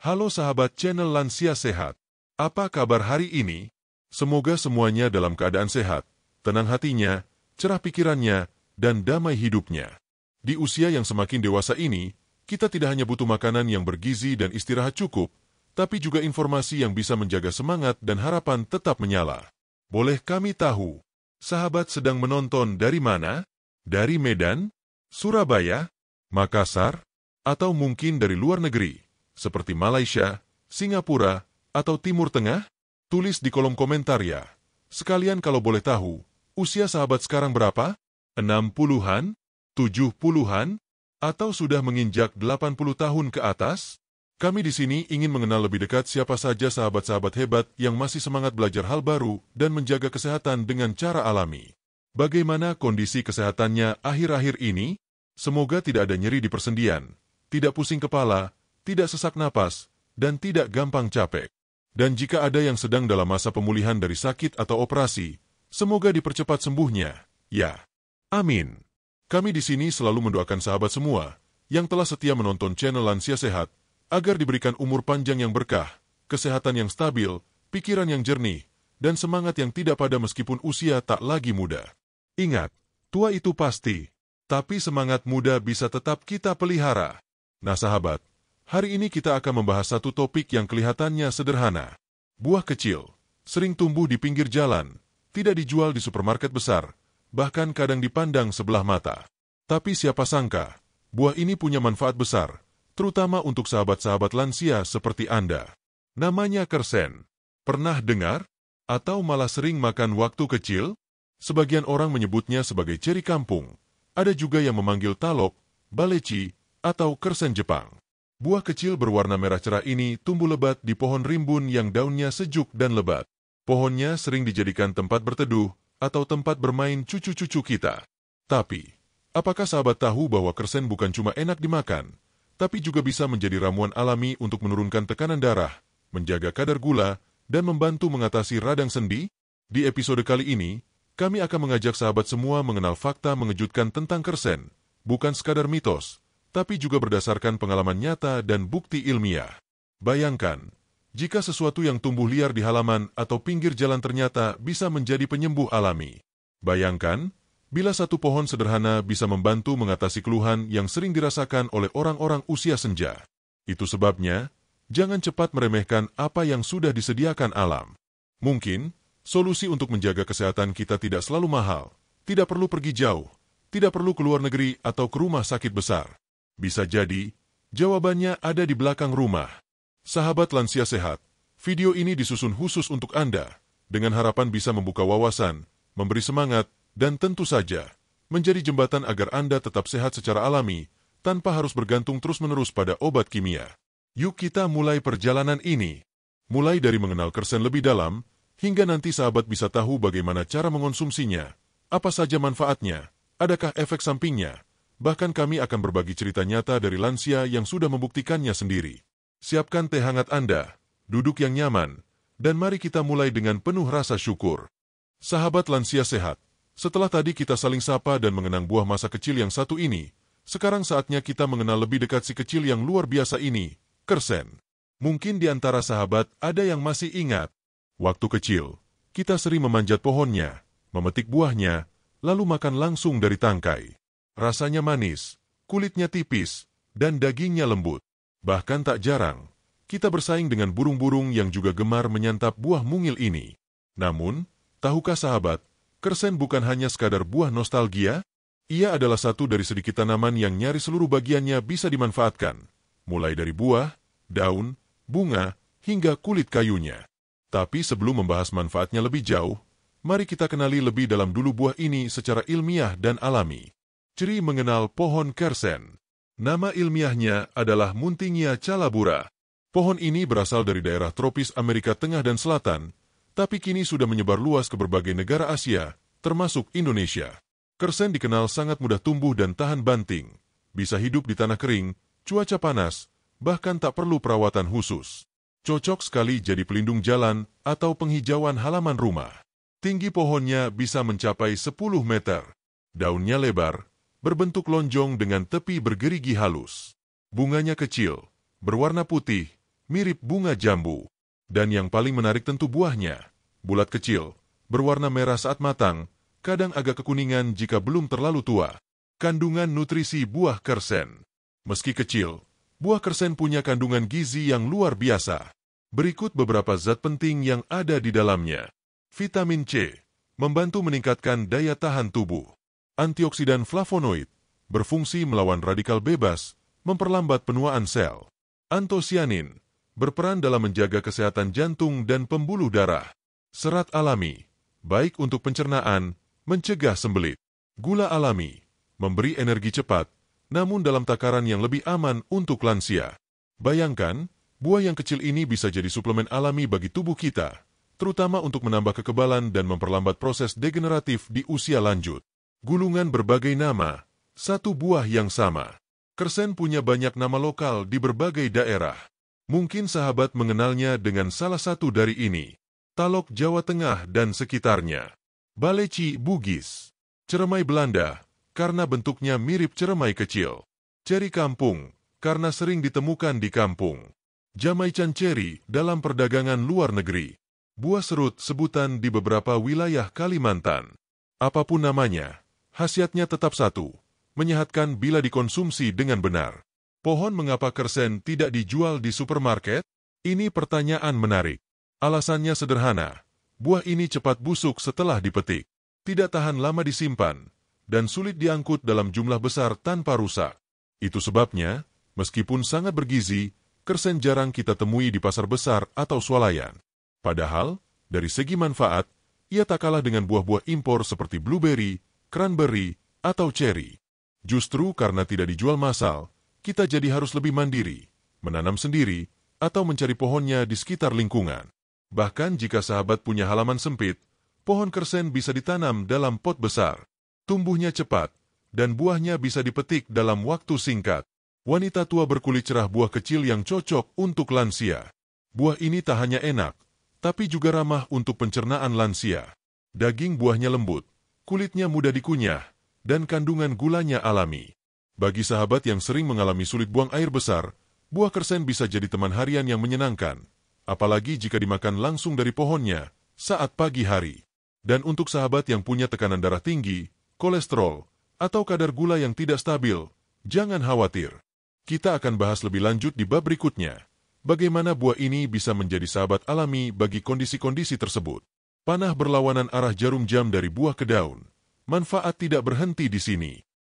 Halo sahabat channel Lansia Sehat. Apa kabar hari ini? Semoga semuanya dalam keadaan sehat, tenang hatinya, cerah pikirannya, dan damai hidupnya. Di usia yang semakin dewasa ini, kita tidak hanya butuh makanan yang bergizi dan istirahat cukup, tapi juga informasi yang bisa menjaga semangat dan harapan tetap menyala. Boleh kami tahu, sahabat sedang menonton dari mana? Dari Medan, Surabaya, Makassar, atau mungkin dari luar negeri, seperti Malaysia, Singapura, atau Timur Tengah? Tulis di kolom komentar ya. Sekalian kalau boleh tahu, usia sahabat sekarang berapa? 60-an? 70-an? Atau sudah menginjak 80 tahun ke atas? Kami di sini ingin mengenal lebih dekat siapa saja sahabat-sahabat hebat yang masih semangat belajar hal baru dan menjaga kesehatan dengan cara alami. Bagaimana kondisi kesehatannya akhir-akhir ini? Semoga tidak ada nyeri di persendian, tidak pusing kepala, tidak sesak napas, dan tidak gampang capek. Dan jika ada yang sedang dalam masa pemulihan dari sakit atau operasi, semoga dipercepat sembuhnya, ya. Amin. Kami di sini selalu mendoakan sahabat semua yang telah setia menonton channel Lansia Sehat, agar diberikan umur panjang yang berkah, kesehatan yang stabil, pikiran yang jernih, dan semangat yang tidak pada meskipun usia tak lagi muda. Ingat, tua itu pasti, tapi semangat muda bisa tetap kita pelihara. Nah sahabat, hari ini kita akan membahas satu topik yang kelihatannya sederhana. Buah kecil, sering tumbuh di pinggir jalan, tidak dijual di supermarket besar, bahkan kadang dipandang sebelah mata. Tapi siapa sangka, buah ini punya manfaat besar, terutama untuk sahabat-sahabat lansia seperti Anda. Namanya kersen. Pernah dengar? Atau malah sering makan waktu kecil? Sebagian orang menyebutnya sebagai ceri kampung. Ada juga yang memanggil talok, baleci, atau kersen Jepang. Buah kecil berwarna merah cerah ini tumbuh lebat di pohon rimbun yang daunnya sejuk dan lebat. Pohonnya sering dijadikan tempat berteduh atau tempat bermain cucu-cucu kita. Tapi, apakah sahabat tahu bahwa kersen bukan cuma enak dimakan, tapi juga bisa menjadi ramuan alami untuk menurunkan tekanan darah, menjaga kadar gula, dan membantu mengatasi radang sendi? Di episode kali ini, kami akan mengajak sahabat semua mengenal fakta mengejutkan tentang kersen, bukan sekadar mitos, tapi juga berdasarkan pengalaman nyata dan bukti ilmiah. Bayangkan, jika sesuatu yang tumbuh liar di halaman atau pinggir jalan ternyata bisa menjadi penyembuh alami. Bayangkan, bila satu pohon sederhana bisa membantu mengatasi keluhan yang sering dirasakan oleh orang-orang usia senja. Itu sebabnya, jangan cepat meremehkan apa yang sudah disediakan alam. Mungkin, solusi untuk menjaga kesehatan kita tidak selalu mahal, tidak perlu pergi jauh, tidak perlu keluar negeri atau ke rumah sakit besar. Bisa jadi, jawabannya ada di belakang rumah. Sahabat Lansia Sehat, video ini disusun khusus untuk Anda, dengan harapan bisa membuka wawasan, memberi semangat, dan tentu saja, menjadi jembatan agar Anda tetap sehat secara alami, tanpa harus bergantung terus-menerus pada obat kimia. Yuk kita mulai perjalanan ini. Mulai dari mengenal kersen lebih dalam, hingga nanti sahabat bisa tahu bagaimana cara mengonsumsinya, apa saja manfaatnya, adakah efek sampingnya. Bahkan kami akan berbagi cerita nyata dari lansia yang sudah membuktikannya sendiri. Siapkan teh hangat Anda, duduk yang nyaman, dan mari kita mulai dengan penuh rasa syukur. Sahabat Lansia Sehat, setelah tadi kita saling sapa dan mengenang buah masa kecil yang satu ini, sekarang saatnya kita mengenal lebih dekat si kecil yang luar biasa ini, kersen. Mungkin di antara sahabat ada yang masih ingat. Waktu kecil, kita sering memanjat pohonnya, memetik buahnya, lalu makan langsung dari tangkai. Rasanya manis, kulitnya tipis, dan dagingnya lembut. Bahkan tak jarang, kita bersaing dengan burung-burung yang juga gemar menyantap buah mungil ini. Namun, tahukah sahabat, kersen bukan hanya sekadar buah nostalgia? Ia adalah satu dari sedikit tanaman yang nyaris seluruh bagiannya bisa dimanfaatkan, mulai dari buah, daun, bunga, hingga kulit kayunya. Tapi sebelum membahas manfaatnya lebih jauh, mari kita kenali lebih dalam dulu buah ini secara ilmiah dan alami. Ciri mengenal pohon kersen. Nama ilmiahnya adalah Muntingia calabura. Pohon ini berasal dari daerah tropis Amerika Tengah dan Selatan, tapi kini sudah menyebar luas ke berbagai negara Asia, termasuk Indonesia. Kersen dikenal sangat mudah tumbuh dan tahan banting, bisa hidup di tanah kering, cuaca panas, bahkan tak perlu perawatan khusus. Cocok sekali jadi pelindung jalan atau penghijauan halaman rumah. Tinggi pohonnya bisa mencapai 10 meter. Daunnya lebar, berbentuk lonjong dengan tepi bergerigi halus. Bunganya kecil, berwarna putih, mirip bunga jambu. Dan yang paling menarik tentu buahnya. Bulat kecil, berwarna merah saat matang, kadang agak kekuningan jika belum terlalu tua. Kandungan nutrisi buah kersen. Meski kecil, buah kersen punya kandungan gizi yang luar biasa. Berikut beberapa zat penting yang ada di dalamnya. Vitamin C, membantu meningkatkan daya tahan tubuh. Antioksidan flavonoid, berfungsi melawan radikal bebas, memperlambat penuaan sel. Antosianin, berperan dalam menjaga kesehatan jantung dan pembuluh darah. Serat alami, baik untuk pencernaan, mencegah sembelit. Gula alami, memberi energi cepat, namun dalam takaran yang lebih aman untuk lansia. Bayangkan, buah yang kecil ini bisa jadi suplemen alami bagi tubuh kita, terutama untuk menambah kekebalan dan memperlambat proses degeneratif di usia lanjut. Gulungan berbagai nama, satu buah yang sama. Kersen punya banyak nama lokal di berbagai daerah. Mungkin sahabat mengenalnya dengan salah satu dari ini. Talok Jawa Tengah dan sekitarnya. Baleci Bugis. Ceremai Belanda, karena bentuknya mirip ceremai kecil. Ceri kampung, karena sering ditemukan di kampung. Jamaican cherry dalam perdagangan luar negeri. Buah serut sebutan di beberapa wilayah Kalimantan. Apapun namanya, khasiatnya tetap satu, menyehatkan bila dikonsumsi dengan benar. Pohon mengapa kersen tidak dijual di supermarket? Ini pertanyaan menarik. Alasannya sederhana. Buah ini cepat busuk setelah dipetik, tidak tahan lama disimpan, dan sulit diangkut dalam jumlah besar tanpa rusak. Itu sebabnya, meskipun sangat bergizi, kersen jarang kita temui di pasar besar atau swalayan. Padahal, dari segi manfaat, ia tak kalah dengan buah-buah impor seperti blueberry, cranberry, atau cherry. Justru karena tidak dijual massal, kita jadi harus lebih mandiri, menanam sendiri, atau mencari pohonnya di sekitar lingkungan. Bahkan jika sahabat punya halaman sempit, pohon kersen bisa ditanam dalam pot besar. Tumbuhnya cepat, dan buahnya bisa dipetik dalam waktu singkat. Wanita tua berkulit cerah buah kecil yang cocok untuk lansia. Buah ini tak hanya enak, tapi juga ramah untuk pencernaan lansia. Daging buahnya lembut, kulitnya mudah dikunyah, dan kandungan gulanya alami. Bagi sahabat yang sering mengalami sulit buang air besar, buah kersen bisa jadi teman harian yang menyenangkan, apalagi jika dimakan langsung dari pohonnya saat pagi hari. Dan untuk sahabat yang punya tekanan darah tinggi, kolesterol, atau kadar gula yang tidak stabil, jangan khawatir. Kita akan bahas lebih lanjut di bab berikutnya, bagaimana buah ini bisa menjadi sahabat alami bagi kondisi-kondisi tersebut. Panah berlawanan arah jarum jam dari buah ke daun. Manfaat tidak berhenti di sini.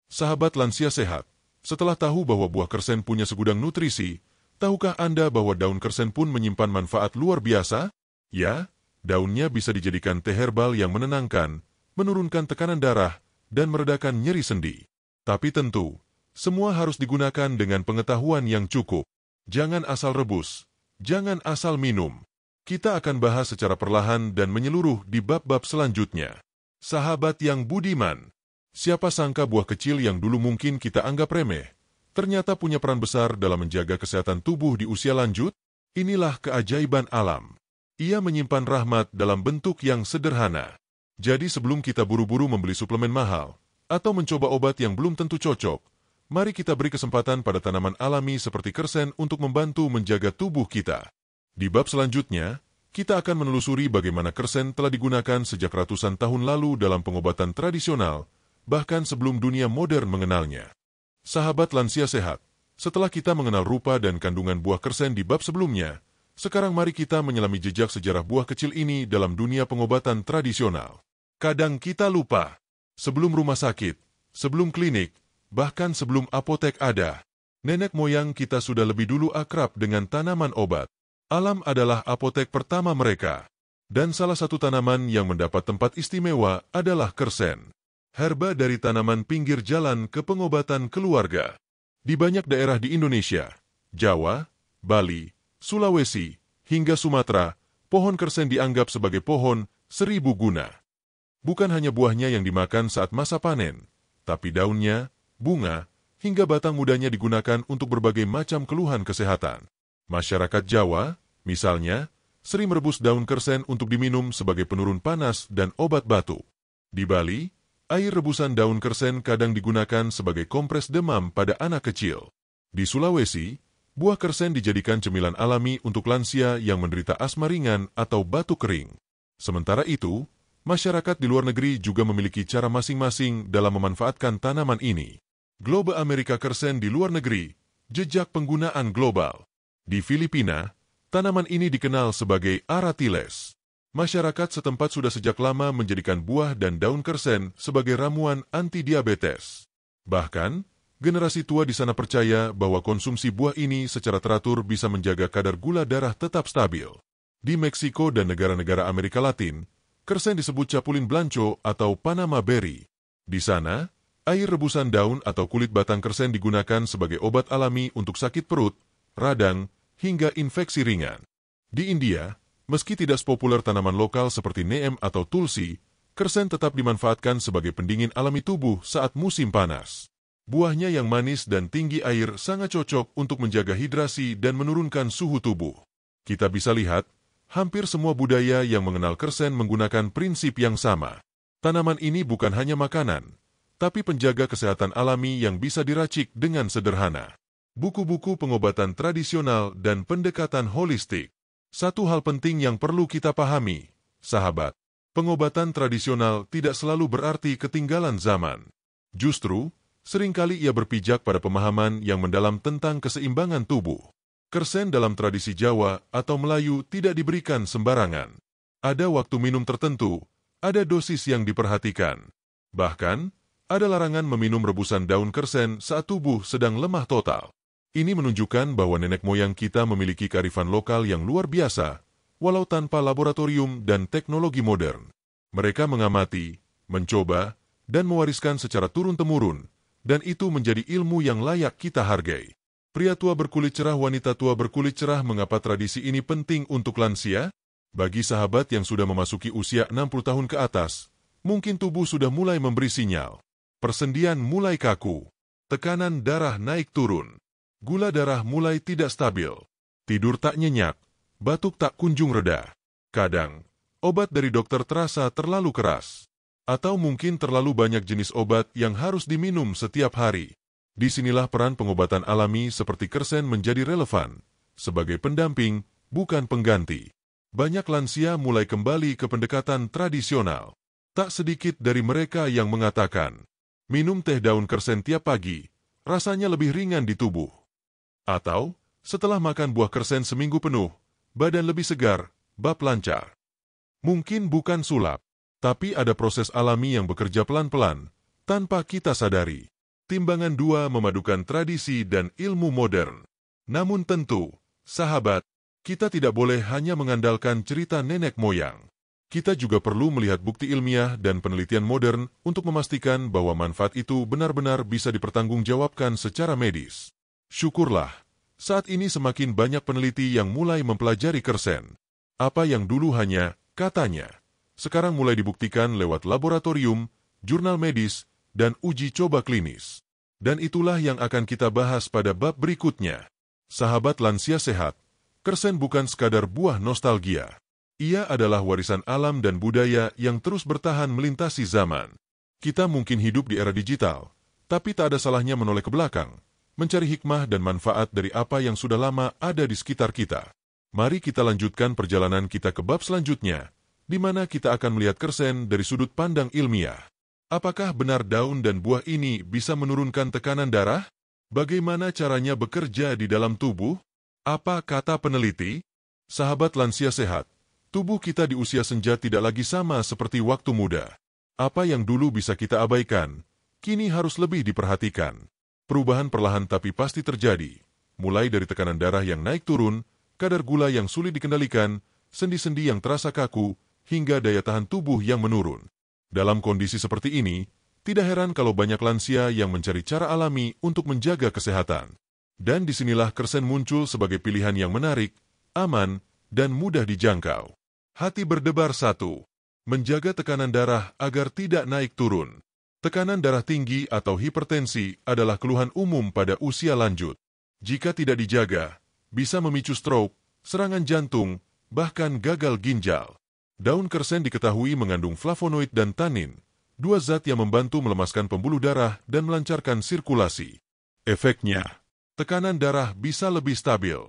Sahabat lansia sehat, setelah tahu bahwa buah kersen punya segudang nutrisi, tahukah Anda bahwa daun kersen pun menyimpan manfaat luar biasa? Ya, daunnya bisa dijadikan teh herbal yang menenangkan, menurunkan tekanan darah, dan meredakan nyeri sendi. Tapi tentu, semua harus digunakan dengan pengetahuan yang cukup. Jangan asal rebus, jangan asal minum. Kita akan bahas secara perlahan dan menyeluruh di bab-bab selanjutnya. Sahabat yang budiman, siapa sangka buah kecil yang dulu mungkin kita anggap remeh, ternyata punya peran besar dalam menjaga kesehatan tubuh di usia lanjut? Inilah keajaiban alam. Ia menyimpan rahmat dalam bentuk yang sederhana. Jadi sebelum kita buru-buru membeli suplemen mahal, atau mencoba obat yang belum tentu cocok, mari kita beri kesempatan pada tanaman alami seperti kersen untuk membantu menjaga tubuh kita. Di bab selanjutnya, kita akan menelusuri bagaimana kersen telah digunakan sejak ratusan tahun lalu dalam pengobatan tradisional, bahkan sebelum dunia modern mengenalnya. Sahabat lansia sehat, setelah kita mengenal rupa dan kandungan buah kersen di bab sebelumnya, sekarang mari kita menyelami jejak sejarah buah kecil ini dalam dunia pengobatan tradisional. Kadang kita lupa, sebelum rumah sakit, sebelum klinik, bahkan sebelum apotek ada, nenek moyang kita sudah lebih dulu akrab dengan tanaman obat. Alam adalah apotek pertama mereka. Dan salah satu tanaman yang mendapat tempat istimewa adalah kersen. Herba dari tanaman pinggir jalan ke pengobatan keluarga. Di banyak daerah di Indonesia, Jawa, Bali, Sulawesi, hingga Sumatera, pohon kersen dianggap sebagai pohon 1000 guna. Bukan hanya buahnya yang dimakan saat masa panen, tapi daunnya, bunga, hingga batang mudanya digunakan untuk berbagai macam keluhan kesehatan. Masyarakat Jawa, misalnya, sering merebus daun kersen untuk diminum sebagai penurun panas dan obat batuk. Di Bali, air rebusan daun kersen kadang digunakan sebagai kompres demam pada anak kecil. Di Sulawesi, Buah kersen dijadikan cemilan alami untuk lansia yang menderita asma ringan atau batuk kering. Sementara itu, masyarakat di luar negeri juga memiliki cara masing-masing dalam memanfaatkan tanaman ini. Globe Amerika kersen di luar negeri, jejak penggunaan global. Di Filipina, tanaman ini dikenal sebagai Aratiles. Masyarakat setempat sudah sejak lama menjadikan buah dan daun kersen sebagai ramuan anti-diabetes. Bahkan, generasi tua di sana percaya bahwa konsumsi buah ini secara teratur bisa menjaga kadar gula darah tetap stabil. Di Meksiko dan negara-negara Amerika Latin, kersen disebut capulin blanco atau Panama berry. Di sana, air rebusan daun atau kulit batang kersen digunakan sebagai obat alami untuk sakit perut, radang, hingga infeksi ringan. Di India, meski tidak sepopuler tanaman lokal seperti neem atau tulsi, kersen tetap dimanfaatkan sebagai pendingin alami tubuh saat musim panas. Buahnya yang manis dan tinggi air sangat cocok untuk menjaga hidrasi dan menurunkan suhu tubuh. Kita bisa lihat, hampir semua budaya yang mengenal kersen menggunakan prinsip yang sama. Tanaman ini bukan hanya makanan, tapi penjaga kesehatan alami yang bisa diracik dengan sederhana. Buku-buku pengobatan tradisional dan pendekatan holistik. Satu hal penting yang perlu kita pahami, sahabat, pengobatan tradisional tidak selalu berarti ketinggalan zaman. Justru, seringkali ia berpijak pada pemahaman yang mendalam tentang keseimbangan tubuh. Kersen dalam tradisi Jawa atau Melayu tidak diberikan sembarangan. Ada waktu minum tertentu, ada dosis yang diperhatikan. Bahkan, ada larangan meminum rebusan daun kersen saat tubuh sedang lemah total. Ini menunjukkan bahwa nenek moyang kita memiliki kearifan lokal yang luar biasa, walau tanpa laboratorium dan teknologi modern. Mereka mengamati, mencoba, dan mewariskan secara turun-temurun, dan itu menjadi ilmu yang layak kita hargai. Pria tua berkulit cerah, wanita tua berkulit cerah, mengapa tradisi ini penting untuk lansia? Bagi sahabat yang sudah memasuki usia 60 tahun ke atas, mungkin tubuh sudah mulai memberi sinyal. Persendian mulai kaku, tekanan darah naik turun, gula darah mulai tidak stabil, tidur tak nyenyak, batuk tak kunjung reda. Kadang, obat dari dokter terasa terlalu keras. Atau mungkin terlalu banyak jenis obat yang harus diminum setiap hari. Disinilah peran pengobatan alami seperti kersen menjadi relevan, sebagai pendamping, bukan pengganti. Banyak lansia mulai kembali ke pendekatan tradisional. Tak sedikit dari mereka yang mengatakan, minum teh daun kersen tiap pagi, rasanya lebih ringan di tubuh. Atau, setelah makan buah kersen seminggu penuh, badan lebih segar, bab lancar. Mungkin bukan sulap, tapi ada proses alami yang bekerja pelan-pelan, tanpa kita sadari. Timbangan dua memadukan tradisi dan ilmu modern. Namun tentu, sahabat, kita tidak boleh hanya mengandalkan cerita nenek moyang. Kita juga perlu melihat bukti ilmiah dan penelitian modern untuk memastikan bahwa manfaat itu benar-benar bisa dipertanggungjawabkan secara medis. Syukurlah, saat ini semakin banyak peneliti yang mulai mempelajari kersen. Apa yang dulu hanya katanya, sekarang mulai dibuktikan lewat laboratorium, jurnal medis, dan uji coba klinis. Dan itulah yang akan kita bahas pada bab berikutnya. Sahabat lansia sehat, kersen bukan sekadar buah nostalgia. Ia adalah warisan alam dan budaya yang terus bertahan melintasi zaman. Kita mungkin hidup di era digital, tapi tak ada salahnya menoleh ke belakang, mencari hikmah dan manfaat dari apa yang sudah lama ada di sekitar kita. Mari kita lanjutkan perjalanan kita ke bab selanjutnya, di mana kita akan melihat kersen dari sudut pandang ilmiah. Apakah benar daun dan buah ini bisa menurunkan tekanan darah? Bagaimana caranya bekerja di dalam tubuh? Apa kata peneliti? Sahabat lansia sehat, tubuh kita di usia senja tidak lagi sama seperti waktu muda. Apa yang dulu bisa kita abaikan, kini harus lebih diperhatikan. Perubahan perlahan tapi pasti terjadi, mulai dari tekanan darah yang naik turun, kadar gula yang sulit dikendalikan, sendi-sendi yang terasa kaku, hingga daya tahan tubuh yang menurun. Dalam kondisi seperti ini, tidak heran kalau banyak lansia yang mencari cara alami untuk menjaga kesehatan. Dan disinilah kersen muncul sebagai pilihan yang menarik, aman, dan mudah dijangkau. Hati berdebar 1. Menjaga tekanan darah agar tidak naik turun. Tekanan darah tinggi atau hipertensi adalah keluhan umum pada usia lanjut. Jika tidak dijaga, bisa memicu stroke, serangan jantung, bahkan gagal ginjal. Daun kersen diketahui mengandung flavonoid dan tanin, dua zat yang membantu melemaskan pembuluh darah dan melancarkan sirkulasi. Efeknya, tekanan darah bisa lebih stabil.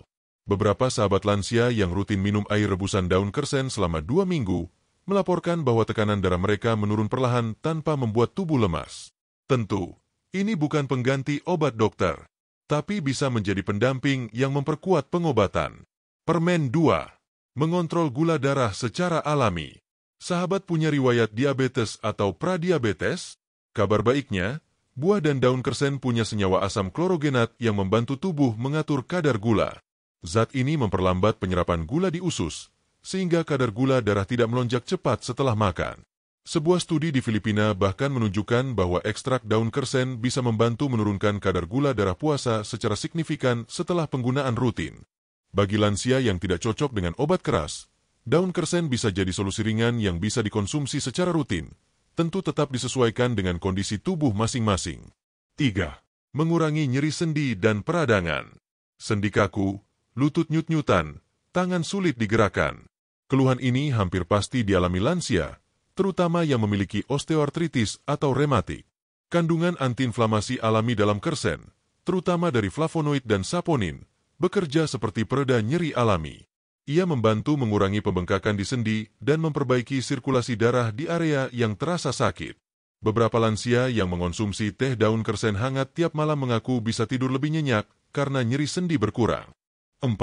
Beberapa sahabat lansia yang rutin minum air rebusan daun kersen selama 2 minggu melaporkan bahwa tekanan darah mereka menurun perlahan tanpa membuat tubuh lemas. Tentu, ini bukan pengganti obat dokter, tapi bisa menjadi pendamping yang memperkuat pengobatan. Permen 2. Mengontrol gula darah secara alami. Sahabat punya riwayat diabetes atau pradiabetes? Kabar baiknya, buah dan daun kersen punya senyawa asam klorogenat yang membantu tubuh mengatur kadar gula. Zat ini memperlambat penyerapan gula di usus, sehingga kadar gula darah tidak melonjak cepat setelah makan. Sebuah studi di Filipina bahkan menunjukkan bahwa ekstrak daun kersen bisa membantu menurunkan kadar gula darah puasa secara signifikan setelah penggunaan rutin. Bagi lansia yang tidak cocok dengan obat keras, daun kersen bisa jadi solusi ringan yang bisa dikonsumsi secara rutin, tentu tetap disesuaikan dengan kondisi tubuh masing-masing. 3. Mengurangi nyeri sendi dan peradangan. Sendi kaku, lutut nyut-nyutan, tangan sulit digerakkan. Keluhan ini hampir pasti dialami lansia, terutama yang memiliki osteoartritis atau rematik. Kandungan antiinflamasi alami dalam kersen, terutama dari flavonoid dan saponin, bekerja seperti pereda nyeri alami. Ia membantu mengurangi pembengkakan di sendi dan memperbaiki sirkulasi darah di area yang terasa sakit. Beberapa lansia yang mengonsumsi teh daun kersen hangat tiap malam mengaku bisa tidur lebih nyenyak karena nyeri sendi berkurang. 4.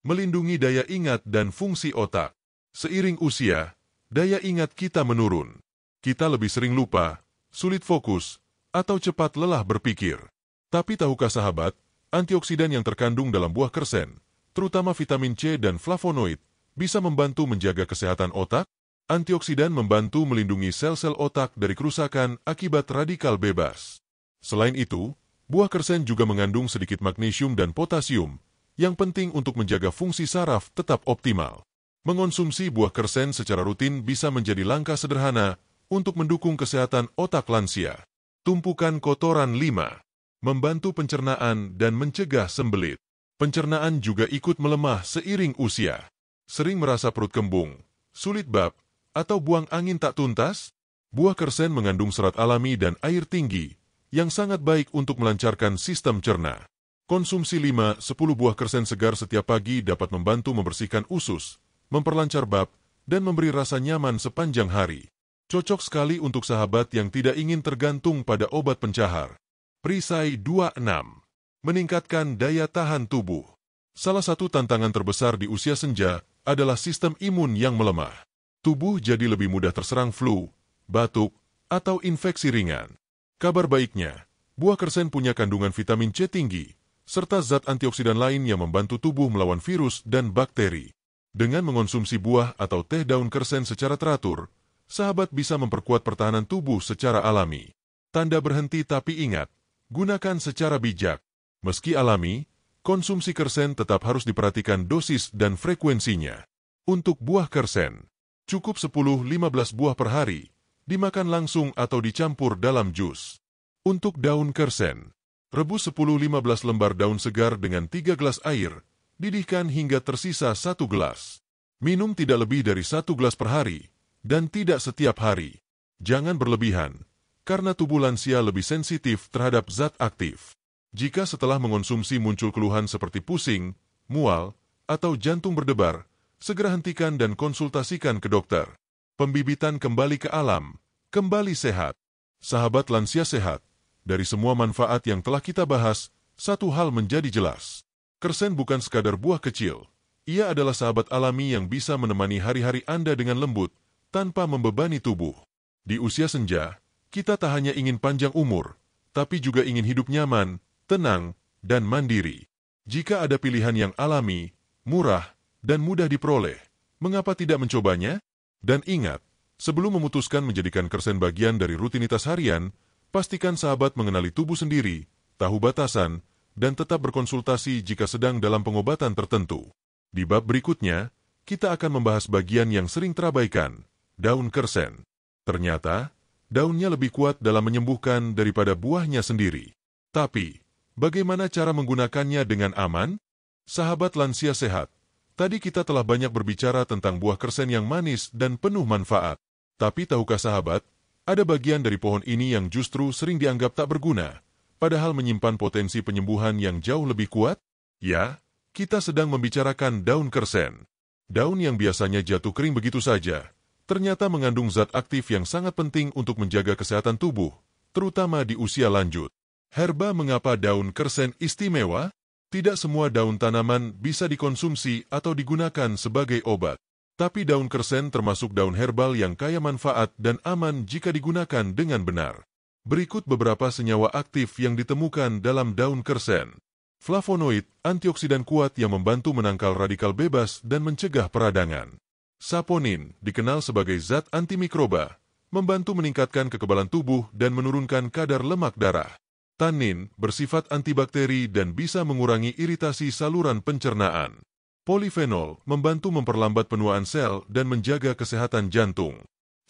Melindungi daya ingat dan fungsi otak. Seiring usia, daya ingat kita menurun. Kita lebih sering lupa, sulit fokus, atau cepat lelah berpikir. Tapi tahukah sahabat, antioksidan yang terkandung dalam buah kersen, terutama vitamin C dan flavonoid, bisa membantu menjaga kesehatan otak? Antioksidan membantu melindungi sel-sel otak dari kerusakan akibat radikal bebas. Selain itu, buah kersen juga mengandung sedikit magnesium dan potasium, yang penting untuk menjaga fungsi saraf tetap optimal. Mengonsumsi buah kersen secara rutin bisa menjadi langkah sederhana untuk mendukung kesehatan otak lansia. Tumpukan kotoran 5. Membantu pencernaan dan mencegah sembelit. Pencernaan juga ikut melemah seiring usia. Sering merasa perut kembung, sulit bab, atau buang angin tak tuntas? Buah kersen mengandung serat alami dan air tinggi, yang sangat baik untuk melancarkan sistem cerna. Konsumsi 5-10 buah kersen segar setiap pagi dapat membantu membersihkan usus, memperlancar bab, dan memberi rasa nyaman sepanjang hari. Cocok sekali untuk sahabat yang tidak ingin tergantung pada obat pencahar. Perisai 26. Meningkatkan daya tahan tubuh. Salah satu tantangan terbesar di usia senja adalah sistem imun yang melemah. Tubuh jadi lebih mudah terserang flu, batuk, atau infeksi ringan. Kabar baiknya, buah kersen punya kandungan vitamin C tinggi, serta zat antioksidan lain yang membantu tubuh melawan virus dan bakteri. Dengan mengonsumsi buah atau teh daun kersen secara teratur, sahabat bisa memperkuat pertahanan tubuh secara alami. Tanda berhenti tapi ingat, gunakan secara bijak. Meski alami, konsumsi kersen tetap harus diperhatikan dosis dan frekuensinya. Untuk buah kersen, cukup 10-15 buah per hari, dimakan langsung atau dicampur dalam jus. Untuk daun kersen, rebus 10-15 lembar daun segar dengan 3 gelas air, didihkan hingga tersisa 1 gelas. Minum tidak lebih dari 1 gelas per hari, dan tidak setiap hari. Jangan berlebihan, karena tubuh lansia lebih sensitif terhadap zat aktif. Jika setelah mengonsumsi muncul keluhan seperti pusing, mual, atau jantung berdebar, segera hentikan dan konsultasikan ke dokter. Pembibitan kembali ke alam, kembali sehat. Sahabat lansia sehat, dari semua manfaat yang telah kita bahas, satu hal menjadi jelas. Kersen bukan sekadar buah kecil. Ia adalah sahabat alami yang bisa menemani hari-hari Anda dengan lembut, tanpa membebani tubuh. Di usia senja, kita tak hanya ingin panjang umur, tapi juga ingin hidup nyaman, tenang, dan mandiri. Jika ada pilihan yang alami, murah, dan mudah diperoleh, mengapa tidak mencobanya? Dan ingat, sebelum memutuskan menjadikan kersen bagian dari rutinitas harian, pastikan sahabat mengenali tubuh sendiri, tahu batasan, dan tetap berkonsultasi jika sedang dalam pengobatan tertentu. Di bab berikutnya, kita akan membahas bagian yang sering terabaikan, daun kersen. Ternyata, daunnya lebih kuat dalam menyembuhkan daripada buahnya sendiri. Tapi, bagaimana cara menggunakannya dengan aman? Sahabat lansia sehat, tadi kita telah banyak berbicara tentang buah kersen yang manis dan penuh manfaat. Tapi tahukah sahabat, ada bagian dari pohon ini yang justru sering dianggap tak berguna, padahal menyimpan potensi penyembuhan yang jauh lebih kuat? Ya, kita sedang membicarakan daun kersen. Daun yang biasanya jatuh kering begitu saja, ternyata mengandung zat aktif yang sangat penting untuk menjaga kesehatan tubuh, terutama di usia lanjut. Herba mengapa daun kersen istimewa? Tidak semua daun tanaman bisa dikonsumsi atau digunakan sebagai obat. Tapi daun kersen termasuk daun herbal yang kaya manfaat dan aman jika digunakan dengan benar. Berikut beberapa senyawa aktif yang ditemukan dalam daun kersen. Flavonoid, antioksidan kuat yang membantu menangkal radikal bebas dan mencegah peradangan. Saponin, dikenal sebagai zat antimikroba, membantu meningkatkan kekebalan tubuh dan menurunkan kadar lemak darah. Tanin, bersifat antibakteri dan bisa mengurangi iritasi saluran pencernaan. Polifenol, membantu memperlambat penuaan sel dan menjaga kesehatan jantung.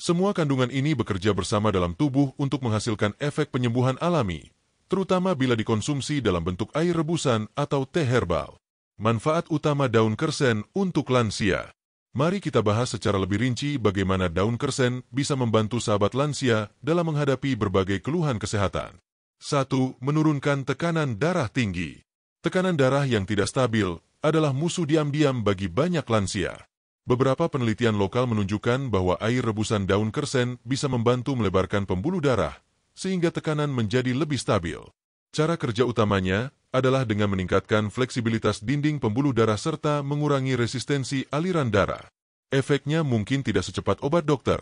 Semua kandungan ini bekerja bersama dalam tubuh untuk menghasilkan efek penyembuhan alami, terutama bila dikonsumsi dalam bentuk air rebusan atau teh herbal. Manfaat utama daun kersen untuk lansia. Mari kita bahas secara lebih rinci bagaimana daun kersen bisa membantu sahabat lansia dalam menghadapi berbagai keluhan kesehatan. 1. Menurunkan tekanan darah tinggi. Tekanan darah yang tidak stabil adalah musuh diam-diam bagi banyak lansia. Beberapa penelitian lokal menunjukkan bahwa air rebusan daun kersen bisa membantu melebarkan pembuluh darah, sehingga tekanan menjadi lebih stabil. Cara kerja utamanya adalah dengan meningkatkan fleksibilitas dinding pembuluh darah serta mengurangi resistensi aliran darah. Efeknya mungkin tidak secepat obat dokter,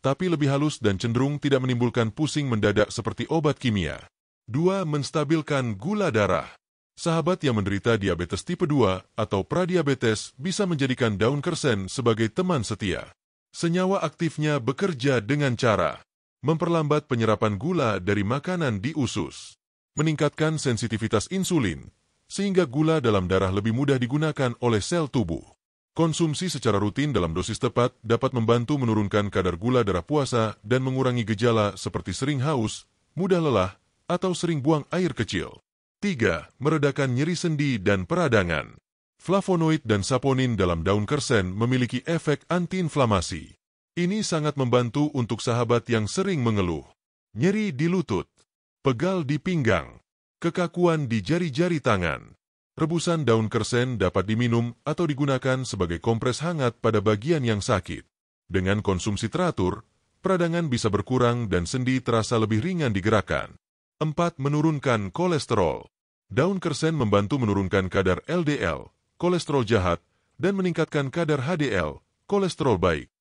tapi lebih halus dan cenderung tidak menimbulkan pusing mendadak seperti obat kimia. 2. Menstabilkan gula darah. Sahabat yang menderita diabetes tipe 2 atau pradiabetes bisa menjadikan daun kersen sebagai teman setia. Senyawa aktifnya bekerja dengan cara memperlambat penyerapan gula dari makanan di usus, meningkatkan sensitivitas insulin, sehingga gula dalam darah lebih mudah digunakan oleh sel tubuh. Konsumsi secara rutin dalam dosis tepat dapat membantu menurunkan kadar gula darah puasa dan mengurangi gejala seperti sering haus, mudah lelah, atau sering buang air kecil. 3. Meredakan nyeri sendi dan peradangan. Flavonoid dan saponin dalam daun kersen memiliki efek antiinflamasi. Ini sangat membantu untuk sahabat yang sering mengeluh nyeri di lutut, pegal di pinggang, kekakuan di jari-jari tangan. Rebusan daun kersen dapat diminum atau digunakan sebagai kompres hangat pada bagian yang sakit. Dengan konsumsi teratur, peradangan bisa berkurang dan sendi terasa lebih ringan digerakkan. 4. Menurunkan kolesterol. Daun kersen membantu menurunkan kadar LDL, kolesterol jahat, dan meningkatkan kadar HDL, kolesterol baik.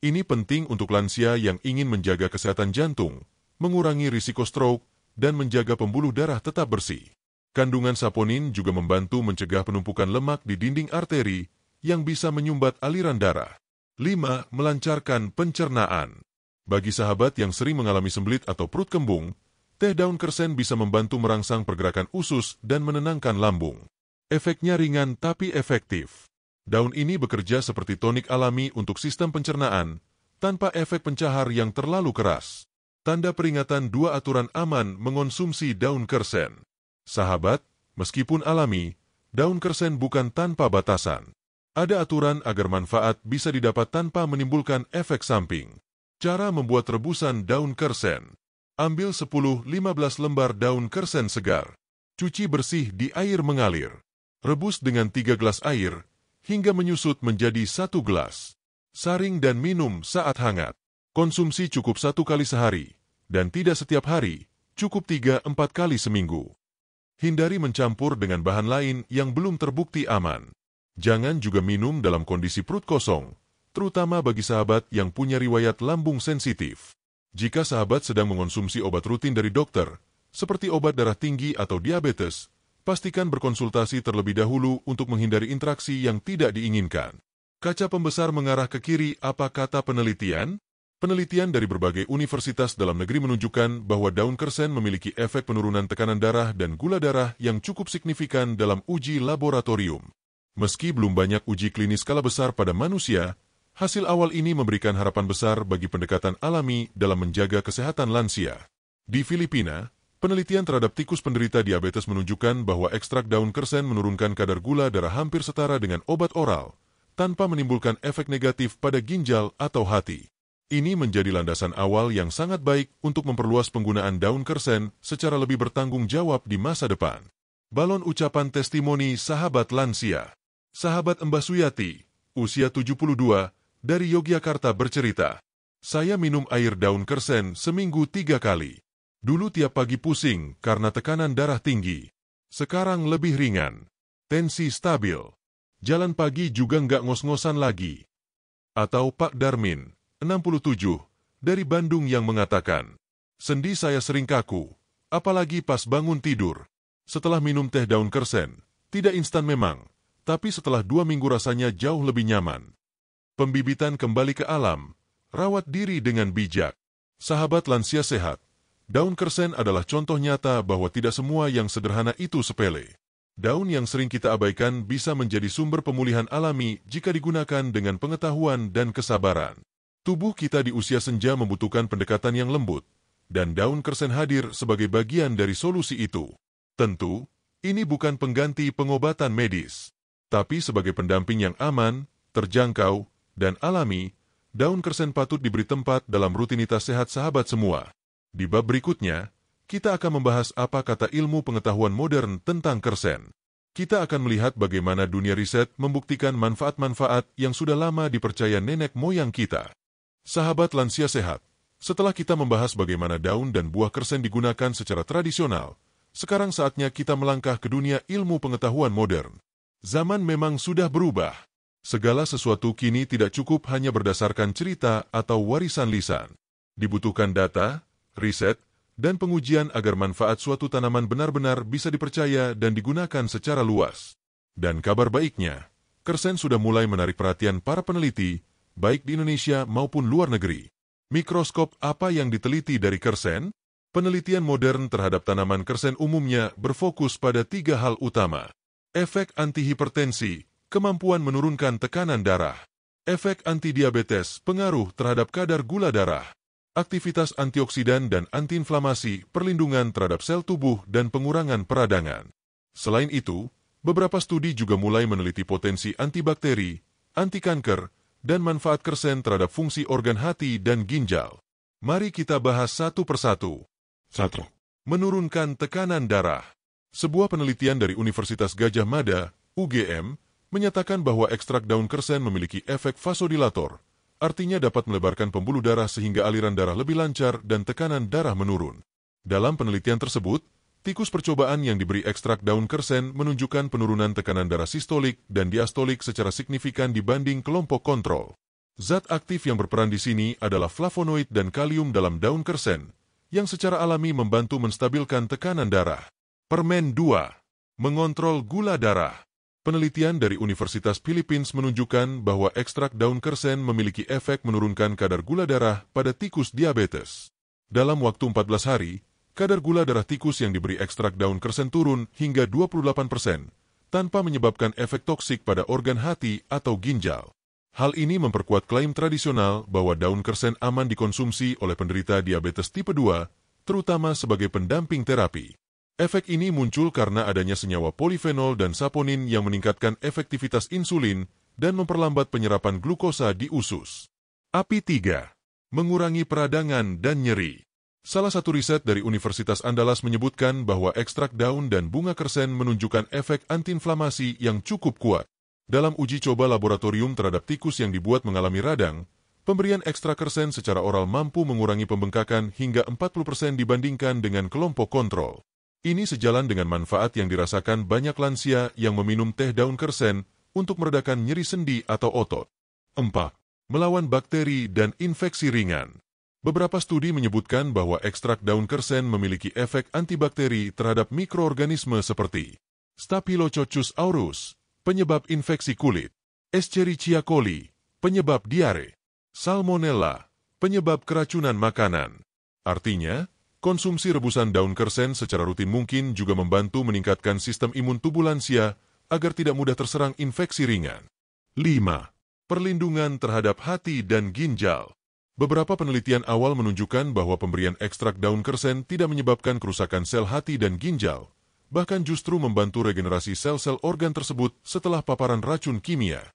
Ini penting untuk lansia yang ingin menjaga kesehatan jantung, mengurangi risiko stroke, dan menjaga pembuluh darah tetap bersih. Kandungan saponin juga membantu mencegah penumpukan lemak di dinding arteri yang bisa menyumbat aliran darah. 5. Melancarkan pencernaan. Bagi sahabat yang sering mengalami sembelit atau perut kembung, teh daun kersen bisa membantu merangsang pergerakan usus dan menenangkan lambung. Efeknya ringan tapi efektif. Daun ini bekerja seperti tonik alami untuk sistem pencernaan, tanpa efek pencahar yang terlalu keras. Tanda peringatan 2 aturan aman mengonsumsi daun kersen. Sahabat, meskipun alami, daun kersen bukan tanpa batasan. Ada aturan agar manfaat bisa didapat tanpa menimbulkan efek samping. Cara membuat rebusan daun kersen. Ambil 10-15 lembar daun kersen segar. Cuci bersih di air mengalir. Rebus dengan 3 gelas air, hingga menyusut menjadi 1 gelas. Saring dan minum saat hangat. Konsumsi cukup 1 kali sehari, dan tidak setiap hari, cukup 3-4 kali seminggu. Hindari mencampur dengan bahan lain yang belum terbukti aman. Jangan juga minum dalam kondisi perut kosong, terutama bagi sahabat yang punya riwayat lambung sensitif. Jika sahabat sedang mengonsumsi obat rutin dari dokter, seperti obat darah tinggi atau diabetes, pastikan berkonsultasi terlebih dahulu untuk menghindari interaksi yang tidak diinginkan. Kaca pembesar mengarah ke kiri, apa kata penelitian? Penelitian dari berbagai universitas dalam negeri menunjukkan bahwa daun kersen memiliki efek penurunan tekanan darah dan gula darah yang cukup signifikan dalam uji laboratorium. Meski belum banyak uji klinis skala besar pada manusia, hasil awal ini memberikan harapan besar bagi pendekatan alami dalam menjaga kesehatan lansia. Di Filipina, penelitian terhadap tikus penderita diabetes menunjukkan bahwa ekstrak daun kersen menurunkan kadar gula darah hampir setara dengan obat oral, tanpa menimbulkan efek negatif pada ginjal atau hati. Ini menjadi landasan awal yang sangat baik untuk memperluas penggunaan daun kersen secara lebih bertanggung jawab di masa depan. Balon ucapan testimoni sahabat lansia. Sahabat Mbah Suyati, usia 72, dari Yogyakarta bercerita, "Saya minum air daun kersen seminggu 3 kali. Dulu tiap pagi pusing karena tekanan darah tinggi. Sekarang lebih ringan. Tensi stabil. Jalan pagi juga nggak ngos-ngosan lagi." Atau Pak Darmin, 67, dari Bandung yang mengatakan, "Sendi saya sering kaku, apalagi pas bangun tidur. Setelah minum teh daun kersen, tidak instan memang, tapi setelah 2 minggu rasanya jauh lebih nyaman." Pembibitan kembali ke alam, rawat diri dengan bijak. Sahabat lansia sehat, daun kersen adalah contoh nyata bahwa tidak semua yang sederhana itu sepele. Daun yang sering kita abaikan bisa menjadi sumber pemulihan alami jika digunakan dengan pengetahuan dan kesabaran. Tubuh kita di usia senja membutuhkan pendekatan yang lembut, dan daun kersen hadir sebagai bagian dari solusi itu. Tentu, ini bukan pengganti pengobatan medis, tapi sebagai pendamping yang aman, terjangkau, dan alami, daun kersen patut diberi tempat dalam rutinitas sehat sahabat semua. Di bab berikutnya, kita akan membahas apa kata ilmu pengetahuan modern tentang kersen. Kita akan melihat bagaimana dunia riset membuktikan manfaat-manfaat yang sudah lama dipercaya nenek moyang kita. Sahabat lansia sehat, setelah kita membahas bagaimana daun dan buah kersen digunakan secara tradisional, sekarang saatnya kita melangkah ke dunia ilmu pengetahuan modern. Zaman memang sudah berubah. Segala sesuatu kini tidak cukup hanya berdasarkan cerita atau warisan lisan. Dibutuhkan data, riset, dan pengujian agar manfaat suatu tanaman benar-benar bisa dipercaya dan digunakan secara luas. Dan kabar baiknya, kersen sudah mulai menarik perhatian para peneliti, baik di Indonesia maupun luar negeri. Mikroskop apa yang diteliti dari kersen? Penelitian modern terhadap tanaman kersen umumnya berfokus pada 3 hal utama. Efek antihipertensi, kemampuan menurunkan tekanan darah. Efek antidiabetes, pengaruh terhadap kadar gula darah. Aktivitas antioksidan dan antiinflamasi, perlindungan terhadap sel tubuh dan pengurangan peradangan. Selain itu, beberapa studi juga mulai meneliti potensi antibakteri, anti-kanker, dan manfaat kersen terhadap fungsi organ hati dan ginjal. Mari kita bahas satu persatu. 1. Menurunkan tekanan darah. Sebuah penelitian dari Universitas Gadjah Mada, UGM, menyatakan bahwa ekstrak daun kersen memiliki efek vasodilator, artinya dapat melebarkan pembuluh darah sehingga aliran darah lebih lancar dan tekanan darah menurun. Dalam penelitian tersebut, tikus percobaan yang diberi ekstrak daun kersen menunjukkan penurunan tekanan darah sistolik dan diastolik secara signifikan dibanding kelompok kontrol. Zat aktif yang berperan di sini adalah flavonoid dan kalium dalam daun kersen, yang secara alami membantu menstabilkan tekanan darah. Permen 2. Mengontrol gula darah. Penelitian dari Universitas Philippines menunjukkan bahwa ekstrak daun kersen memiliki efek menurunkan kadar gula darah pada tikus diabetes. Dalam waktu 14 hari, kadar gula darah tikus yang diberi ekstrak daun kersen turun hingga 28%, tanpa menyebabkan efek toksik pada organ hati atau ginjal. Hal ini memperkuat klaim tradisional bahwa daun kersen aman dikonsumsi oleh penderita diabetes tipe 2, terutama sebagai pendamping terapi. Efek ini muncul karena adanya senyawa polifenol dan saponin yang meningkatkan efektivitas insulin dan memperlambat penyerapan glukosa di usus. API 3. Mengurangi peradangan dan nyeri. Salah satu riset dari Universitas Andalas menyebutkan bahwa ekstrak daun dan bunga kersen menunjukkan efek antiinflamasi yang cukup kuat. Dalam uji coba laboratorium terhadap tikus yang dibuat mengalami radang, pemberian ekstrak kersen secara oral mampu mengurangi pembengkakan hingga 40% dibandingkan dengan kelompok kontrol. Ini sejalan dengan manfaat yang dirasakan banyak lansia yang meminum teh daun kersen untuk meredakan nyeri sendi atau otot. 4. Melawan bakteri dan infeksi ringan. Beberapa studi menyebutkan bahwa ekstrak daun kersen memiliki efek antibakteri terhadap mikroorganisme seperti Staphylococcus aureus, penyebab infeksi kulit, Escherichia coli, penyebab diare, Salmonella, penyebab keracunan makanan. Artinya, konsumsi rebusan daun kersen secara rutin mungkin juga membantu meningkatkan sistem imun tubuh lansia agar tidak mudah terserang infeksi ringan. 5. Perlindungan terhadap hati dan ginjal. Beberapa penelitian awal menunjukkan bahwa pemberian ekstrak daun kersen tidak menyebabkan kerusakan sel hati dan ginjal, bahkan justru membantu regenerasi sel-sel organ tersebut setelah paparan racun kimia.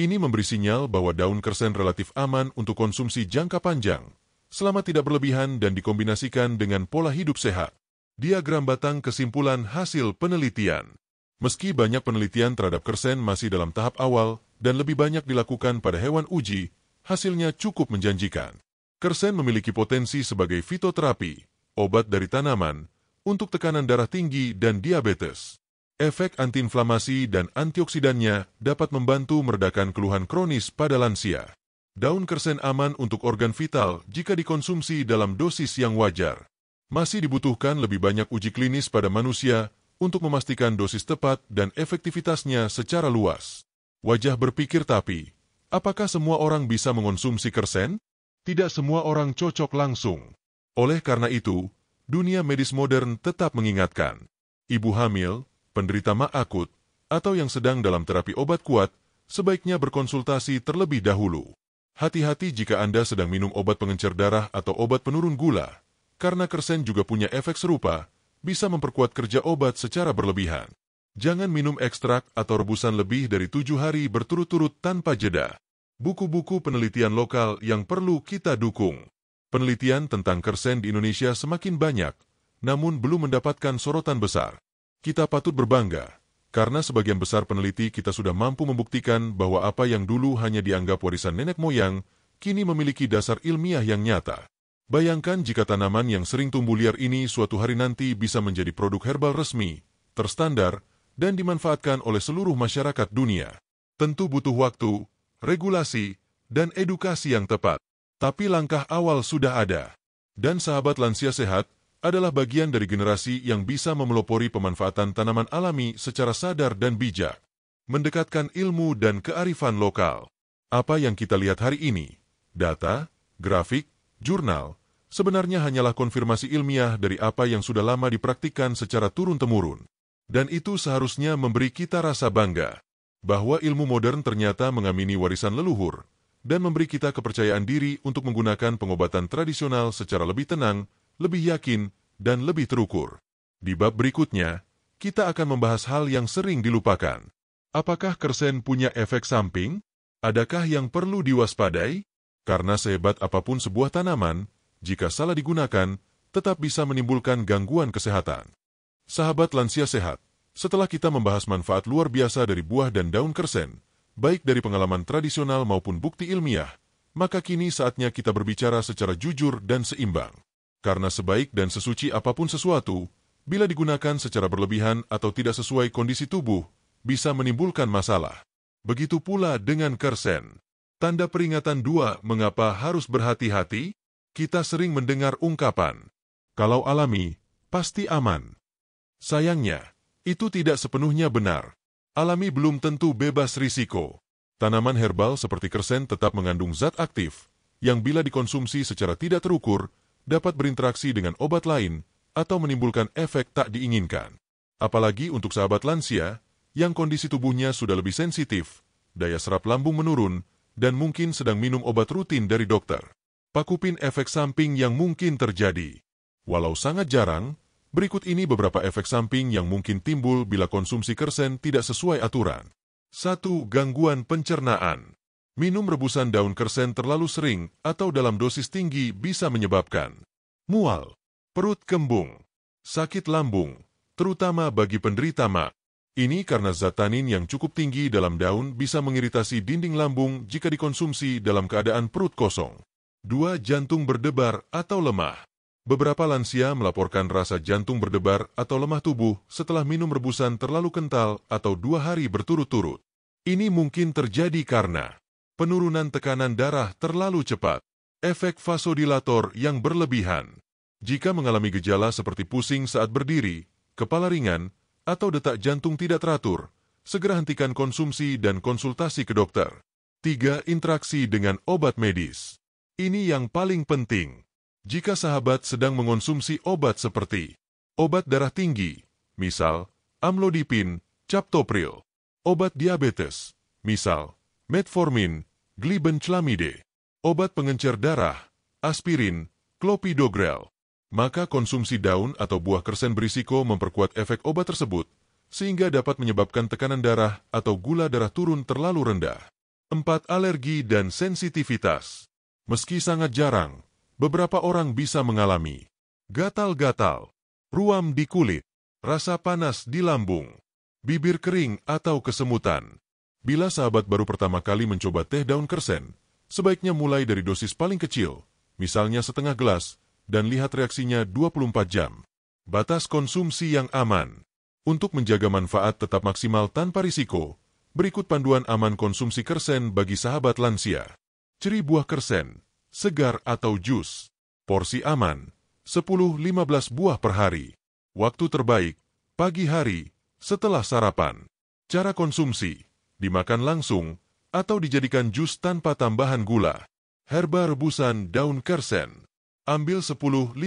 Ini memberi sinyal bahwa daun kersen relatif aman untuk konsumsi jangka panjang, selama tidak berlebihan dan dikombinasikan dengan pola hidup sehat. Diagram batang kesimpulan hasil penelitian. Meski banyak penelitian terhadap kersen masih dalam tahap awal dan lebih banyak dilakukan pada hewan uji, hasilnya cukup menjanjikan. Kersen memiliki potensi sebagai fitoterapi, obat dari tanaman, untuk tekanan darah tinggi dan diabetes. Efek antiinflamasi dan antioksidannya dapat membantu meredakan keluhan kronis pada lansia. Daun kersen aman untuk organ vital jika dikonsumsi dalam dosis yang wajar. Masih dibutuhkan lebih banyak uji klinis pada manusia untuk memastikan dosis tepat dan efektivitasnya secara luas. Wajah berpikir tapi, apakah semua orang bisa mengonsumsi kersen? Tidak semua orang cocok langsung. Oleh karena itu, dunia medis modern tetap mengingatkan, ibu hamil, penderita MA akut, atau yang sedang dalam terapi obat kuat, sebaiknya berkonsultasi terlebih dahulu. Hati-hati jika Anda sedang minum obat pengencer darah atau obat penurun gula, karena kersen juga punya efek serupa, bisa memperkuat kerja obat secara berlebihan. Jangan minum ekstrak atau rebusan lebih dari 7 hari berturut-turut tanpa jeda. Buku-buku penelitian lokal yang perlu kita dukung. Penelitian tentang kersen di Indonesia semakin banyak, namun belum mendapatkan sorotan besar. Kita patut berbangga, karena sebagian besar peneliti kita sudah mampu membuktikan bahwa apa yang dulu hanya dianggap warisan nenek moyang, kini memiliki dasar ilmiah yang nyata. Bayangkan jika tanaman yang sering tumbuh liar ini suatu hari nanti bisa menjadi produk herbal resmi, terstandar, dan dimanfaatkan oleh seluruh masyarakat dunia. Tentu butuh waktu, regulasi, dan edukasi yang tepat. Tapi langkah awal sudah ada. Dan sahabat lansia sehat adalah bagian dari generasi yang bisa memelopori pemanfaatan tanaman alami secara sadar dan bijak. Mendekatkan ilmu dan kearifan lokal. Apa yang kita lihat hari ini, data, grafik, jurnal, sebenarnya hanyalah konfirmasi ilmiah dari apa yang sudah lama dipraktikkan secara turun-temurun. Dan itu seharusnya memberi kita rasa bangga, bahwa ilmu modern ternyata mengamini warisan leluhur, dan memberi kita kepercayaan diri untuk menggunakan pengobatan tradisional secara lebih tenang, lebih yakin, dan lebih terukur. Di bab berikutnya, kita akan membahas hal yang sering dilupakan. Apakah kersen punya efek samping? Adakah yang perlu diwaspadai? Karena sehebat apapun sebuah tanaman, jika salah digunakan, tetap bisa menimbulkan gangguan kesehatan. Sahabat lansia sehat, setelah kita membahas manfaat luar biasa dari buah dan daun kersen, baik dari pengalaman tradisional maupun bukti ilmiah, maka kini saatnya kita berbicara secara jujur dan seimbang. Karena sebaik dan sesuci apapun sesuatu, bila digunakan secara berlebihan atau tidak sesuai kondisi tubuh, bisa menimbulkan masalah. Begitu pula dengan kersen. Tanda peringatan 2, mengapa harus berhati-hati? Kita sering mendengar ungkapan, kalau alami, pasti aman. Sayangnya, itu tidak sepenuhnya benar. Alami belum tentu bebas risiko. Tanaman herbal seperti kersen tetap mengandung zat aktif, yang bila dikonsumsi secara tidak terukur, dapat berinteraksi dengan obat lain, atau menimbulkan efek tak diinginkan. Apalagi untuk sahabat lansia, yang kondisi tubuhnya sudah lebih sensitif, daya serap lambung menurun, dan mungkin sedang minum obat rutin dari dokter. Pakupin efek samping yang mungkin terjadi. Walau sangat jarang, berikut ini beberapa efek samping yang mungkin timbul bila konsumsi kersen tidak sesuai aturan. 1. Gangguan pencernaan. Minum rebusan daun kersen terlalu sering atau dalam dosis tinggi bisa menyebabkan mual, perut kembung, sakit lambung, terutama bagi penderita MA. Ini karena zat tanin yang cukup tinggi dalam daun bisa mengiritasi dinding lambung jika dikonsumsi dalam keadaan perut kosong. 2. Jantung berdebar atau lemah. Beberapa lansia melaporkan rasa jantung berdebar atau lemah tubuh setelah minum rebusan terlalu kental atau 2 hari berturut-turut. Ini mungkin terjadi karena penurunan tekanan darah terlalu cepat, efek vasodilator yang berlebihan. Jika mengalami gejala seperti pusing saat berdiri, kepala ringan, atau detak jantung tidak teratur, segera hentikan konsumsi dan konsultasi ke dokter. 3. Interaksi dengan obat medis. Ini yang paling penting. Jika sahabat sedang mengonsumsi obat seperti obat darah tinggi, misal amlodipin, captopril, obat diabetes, misal metformin, glibenclamide, obat pengencer darah, aspirin, clopidogrel, maka konsumsi daun atau buah kersen berisiko memperkuat efek obat tersebut, sehingga dapat menyebabkan tekanan darah atau gula darah turun terlalu rendah. 4. Alergi dan sensitivitas. Meski sangat jarang, beberapa orang bisa mengalami gatal-gatal, ruam di kulit, rasa panas di lambung, bibir kering atau kesemutan. Bila sahabat baru pertama kali mencoba teh daun kersen, sebaiknya mulai dari dosis paling kecil, misalnya setengah gelas, dan lihat reaksinya 24 jam. Batas konsumsi yang aman. Untuk menjaga manfaat tetap maksimal tanpa risiko, berikut panduan aman konsumsi kersen bagi sahabat lansia. Ciri buah kersen, segar atau jus. Porsi aman, 10-15 buah per hari. Waktu terbaik, pagi hari, setelah sarapan. Cara konsumsi, dimakan langsung, atau dijadikan jus tanpa tambahan gula. Herba rebusan daun kersen. Ambil 10-15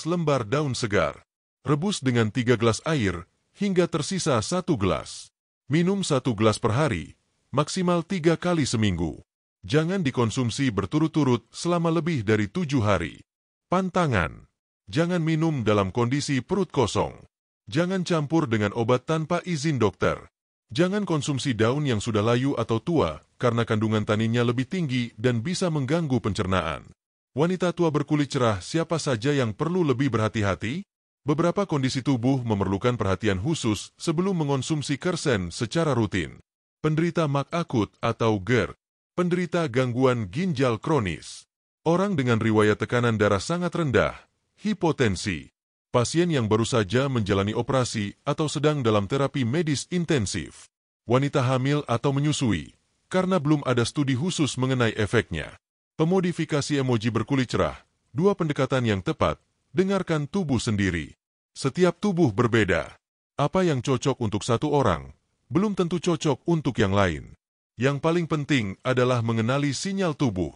lembar daun segar. Rebus dengan 3 gelas air, hingga tersisa 1 gelas. Minum 1 gelas per hari, maksimal 3 kali seminggu. Jangan dikonsumsi berturut-turut selama lebih dari 7 hari. Pantangan. Jangan minum dalam kondisi perut kosong. Jangan campur dengan obat tanpa izin dokter. Jangan konsumsi daun yang sudah layu atau tua, karena kandungan taninnya lebih tinggi dan bisa mengganggu pencernaan. Wanita tua berkulit cerah siapa saja yang perlu lebih berhati-hati? Beberapa kondisi tubuh memerlukan perhatian khusus sebelum mengonsumsi kersen secara rutin. Penderita MAC akut atau GERD. Penderita gangguan ginjal kronis. Orang dengan riwayat tekanan darah sangat rendah, hipotensi. Pasien yang baru saja menjalani operasi atau sedang dalam terapi medis intensif. Wanita hamil atau menyusui, karena belum ada studi khusus mengenai efeknya. Pemodifikasi emoji berkulit cerah, 2 pendekatan yang tepat, dengarkan tubuh sendiri. Setiap tubuh berbeda. Apa yang cocok untuk satu orang, belum tentu cocok untuk yang lain. Yang paling penting adalah mengenali sinyal tubuh.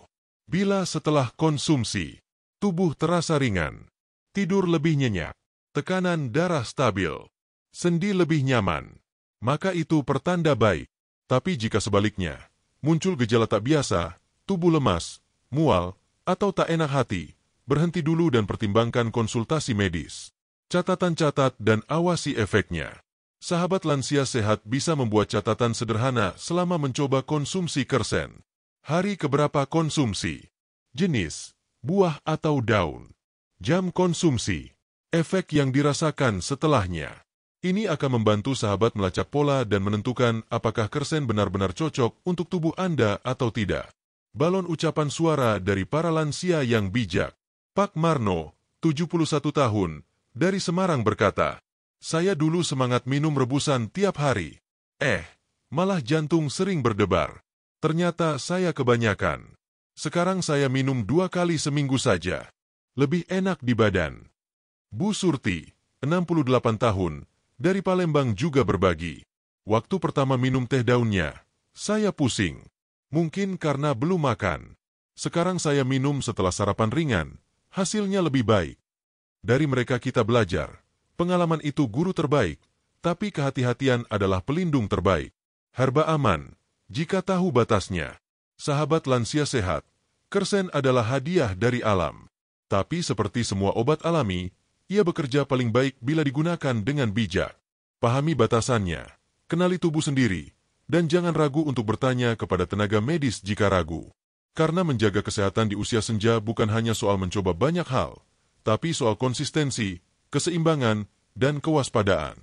Bila setelah konsumsi, tubuh terasa ringan, tidur lebih nyenyak, tekanan darah stabil, sendi lebih nyaman, maka itu pertanda baik. Tapi jika sebaliknya, muncul gejala tak biasa, tubuh lemas, mual, atau tak enak hati, berhenti dulu dan pertimbangkan konsultasi medis. Catatan catat dan awasi efeknya. Sahabat lansia sehat bisa membuat catatan sederhana selama mencoba konsumsi kersen. Hari keberapa konsumsi? Jenis, buah atau daun? Jam konsumsi? Efek yang dirasakan setelahnya. Ini akan membantu sahabat melacak pola dan menentukan apakah kersen benar-benar cocok untuk tubuh Anda atau tidak. Balon ucapan suara dari para lansia yang bijak. Pak Marno, 71 tahun, dari Semarang berkata, "Saya dulu semangat minum rebusan tiap hari. Malah jantung sering berdebar. Ternyata saya kebanyakan. Sekarang saya minum 2 kali seminggu saja. Lebih enak di badan." Bu Surti, 68 tahun, dari Palembang juga berbagi. "Waktu pertama minum teh daunnya, saya pusing. Mungkin karena belum makan. Sekarang saya minum setelah sarapan ringan. Hasilnya lebih baik." Dari mereka kita belajar. Pengalaman itu guru terbaik, tapi kehati-hatian adalah pelindung terbaik. Herba aman, jika tahu batasnya. Sahabat lansia sehat, kersen adalah hadiah dari alam. Tapi seperti semua obat alami, ia bekerja paling baik bila digunakan dengan bijak. Pahami batasannya, kenali tubuh sendiri, dan jangan ragu untuk bertanya kepada tenaga medis jika ragu. Karena menjaga kesehatan di usia senja bukan hanya soal mencoba banyak hal, tapi soal konsistensi, keseimbangan, dan kewaspadaan.